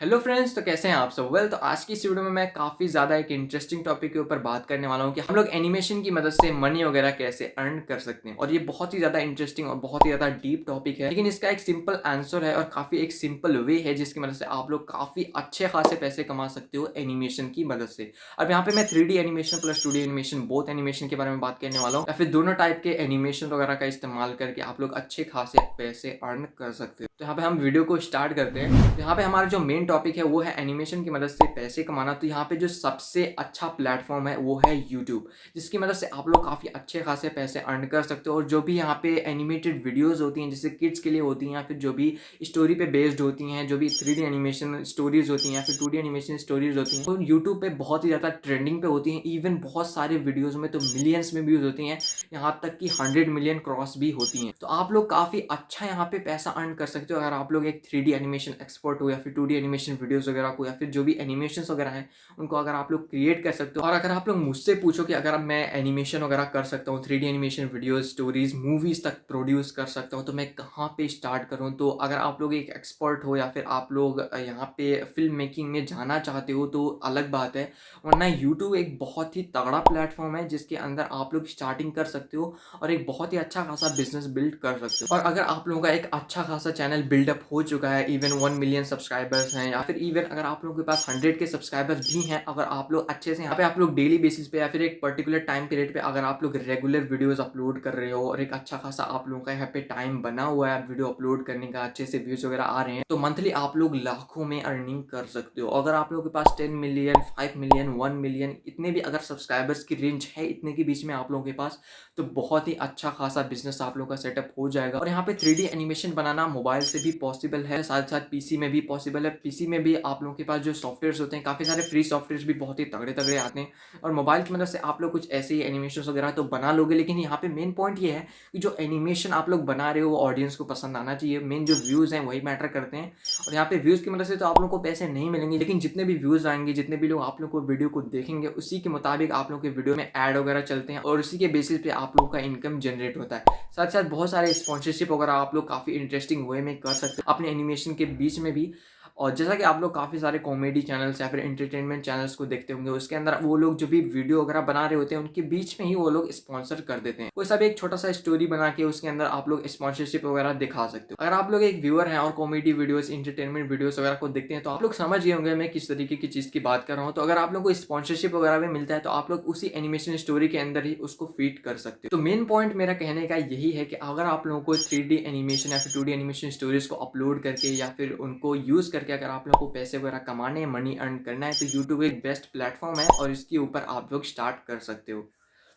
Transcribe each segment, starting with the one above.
Hello friends, तो कैसे हैं आप सब। तो आज की इस वीडियो में मैं काफ़ी ज़्यादा एक इंटरेस्टिंग टॉपिक के ऊपर बात करने वाला हूँ कि हम लोग एनिमेशन की मदद से मनी वगैरह कैसे अर्न कर सकते हैं। और ये बहुत ही ज़्यादा इंटरेस्टिंग और बहुत ही ज़्यादा डीप टॉपिक है, लेकिन इसका एक सिंपल आंसर है और काफ़ी एक सिंपल वे है जिसकी मदद से आप लोग काफ़ी अच्छे खासे पैसे कमा सकते हो एनिमेशन की मदद से। अब यहाँ पे मैं 3D animation plus 2D animation, both animation के बारे में बात करने वाला हूँ, या फिर दोनों टाइप के एनिमेशन वगैरह का इस्तेमाल करके आप लोग अच्छे खासे पैसे अर्न कर सकते हो। तो यहाँ पे हम वीडियो को स्टार्ट करते हैं। तो यहाँ पे हमारा जो मेन टॉपिक है वो है एनिमेशन की मदद से पैसे कमाना। तो यहाँ पे जो सबसे अच्छा प्लेटफॉर्म है वो है यूट्यूब, जिसकी मदद से आप लोग काफ़ी अच्छे खासे पैसे अर्न कर सकते हो। और जो भी यहाँ पे एनिमेटेड वीडियोस होती हैं, जैसे किड्स के लिए होती हैं या फिर जो भी स्टोरी पे बेस्ड होती हैं, जो भी 3D एनिमेशन स्टोरीज होती हैं या फिर 2D एनिमेशन स्टोरीज होती हैं, तो यूट्यूब पे बहुत ही ज़्यादा ट्रेंडिंग पे होती हैं। इवन बहुत सारे वीडियोज़ में तो मिलियंस में व्यूज़ होती हैं, यहाँ तक कि 100 मिलियन क्रॉस भी होती हैं। तो आप लोग काफ़ी अच्छा यहाँ पे पैसा अर्न कर सकते हो अगर आप लोग एक 3D एनिमेशन एक्सपर्ट हो, या फिर 2D एनिमेशन वीडियोस वगैरह को, या फिर जो भी एनिमेशंस वगैरह हैं उनको अगर आप लोग क्रिएट कर सकते हो। और अगर आप लोग मुझसे पूछो कि अगर मैं एनिमेशन वगैरह कर सकता हूँ, 3D animation videos, stories, movies तक प्रोड्यूस कर सकता हूँ, तो मैं कहाँ पे स्टार्ट करूँ। तो अगर आप लोग एक एक्सपर्ट हो या फिर आप लोग यहाँ पे फिल्म मेकिंग में जाना चाहते हो तो अलग बात है, वरना यूट्यूब एक बहुत ही तगड़ा प्लेटफॉर्म है जिसके अंदर आप लोग स्टार्टिंग कर सकते हो और एक बहुत ही अच्छा खासा बिजनेस बिल्ड कर सकते हो। और अगर आप लोगों का एक अच्छा खासा चैनल बिल्डअप हो चुका है, इवन 1 मिलियन सब्सक्राइबर्स हैं, या फिर इवन अगर आप लोगों के पास 100 के सब्सक्राइबर्स भी हैं, अगर आप लोग अच्छे से यहाँ पे आप लोग डेली बेसिस पे या फिर एक पर्टिकुलर टाइम पीरियड पे अगर आप लोग रेगुलर वीडियोस अपलोड कर रहे हो और एक अच्छा खासा आप लोगों का यहाँ पे टाइम बना हुआ है वीडियो अपलोड करने का, अच्छे से व्यूज वगैरह आ रहे हैं, तो मंथली आप लोग लाखों में अर्निंग कर सकते हो। अगर आप लोगों के पास 10 मिलियन, 5 मिलियन, 1 मिलियन, इतने भी अगर सब्सक्राइबर्स की रेंज है, इतने के बीच में आप लोगों के पास, तो बहुत ही अच्छा खासा बिजनेस आप लोगों का सेटअप हो जाएगा। और यहाँ पे 3D एनिमेशन बनाना मोबाइल से भी पॉसिबल है, साथ साथ पीसी में भी पॉसिबल है। पीसी में भी आप लोगों के पास जो सॉफ्टवेयर्स होते हैं, काफ़ी सारे फ्री सॉफ्टवेयर्स भी बहुत ही तगड़े तगड़े आते हैं, और मोबाइल की मदद से आप लोग कुछ ऐसे ही एनिमेशन वगैरह तो बना लोगे। लेकिन यहाँ पे मेन पॉइंट ये है कि जो एनिमेशन आप लोग बना रहे हो वो ऑडियंस को पसंद आना चाहिए। मेन जो व्यूज़ हैं वही मैटर करते हैं। और यहाँ पे व्यूज़ की मदद से तो आप लोग को पैसे नहीं मिलेंगे, लेकिन जितने भी व्यूज़ आएंगे, जितने भी लोग आप लोग को वीडियो को देखेंगे, उसी के मुताबिक आप लोग के वीडियो में ऐड वगैरह चलते हैं और उसी के बेसिस पे आप लोग का इनकम जनरेट होता है। साथ साथ बहुत सारे स्पॉन्सरशिप वगैरह आप लोग काफ़ी इंटरेस्टिंग वे में कर सकते हो अपने एनिमेशन के बीच में भी। और जैसा कि आप लोग काफ़ी सारे कॉमेडी चैनल्स या फिर एंटरटेनमेंट चैनल्स को देखते होंगे, उसके अंदर वो लोग जो भी वीडियो वगैरह बना रहे होते हैं उनके बीच में ही वो लोग स्पॉन्सर कर देते हैं। कोई सा भी एक छोटा सा स्टोरी बना के उसके अंदर आप लोग स्पॉन्सरशिप वगैरह दिखा सकते हो। अगर आप लोग एक व्यूअर हैं और कॉमेडी वीडियोस, एंटरटेनमेंट वीडियोस वगैरह को देखते हैं, तो आप लोग समझ गए होंगे मैं किस तरीके की चीज़ की बात कर रहा हूँ। तो अगर आप लोग को स्पॉन्सरशिप वगैरह भी मिलता है तो आप लोग उसी एनिमेशन स्टोरी के अंदर ही उसको फीड कर सकते हो। तो मेन पॉइंट मेरा कहने का यही है कि अगर आप लोगों को 3D एनिमेशन या फिर 2D एनिमेशन स्टोरीज को अपलोड करके या फिर उनको यूज़ करके अगर आप लोगों को पैसे वगैरह कमाने, मनी अर्न करना है, तो यूट्यूब एक बेस्ट प्लेटफॉर्म है और इसके ऊपर आप लोग स्टार्ट कर सकते हो।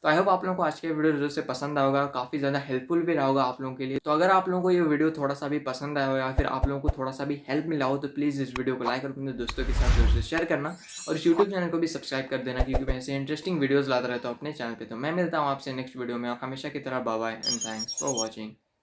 तो आई होप आप लोगों को आज के वीडियो जरूर से पसंद आएगा, काफ़ी ज़्यादा हेल्पफुल भी रहा होगा आप लोगों के लिए। तो अगर आप लोगों को ये वीडियो थोड़ा सा भी पसंद आया हो या फिर आप लोगों को थोड़ा सा भी हेल्प मिला हो, तो प्लीज़ इस वीडियो को लाइक और अपने दोस्तों के साथ जरूर से शेयर करना, और इस यूट्यूब चैनल को भी सब्सक्राइब कर देना, क्योंकि मैं ऐसे इंटरेस्टिंग वीडियोज़ लाता रहता हूँ अपने चैनल पर। तो मैं मिलता हूँ आपसे नेक्स्ट वीडियो में, और हमेशा की तरह bye bye and thanks for watching.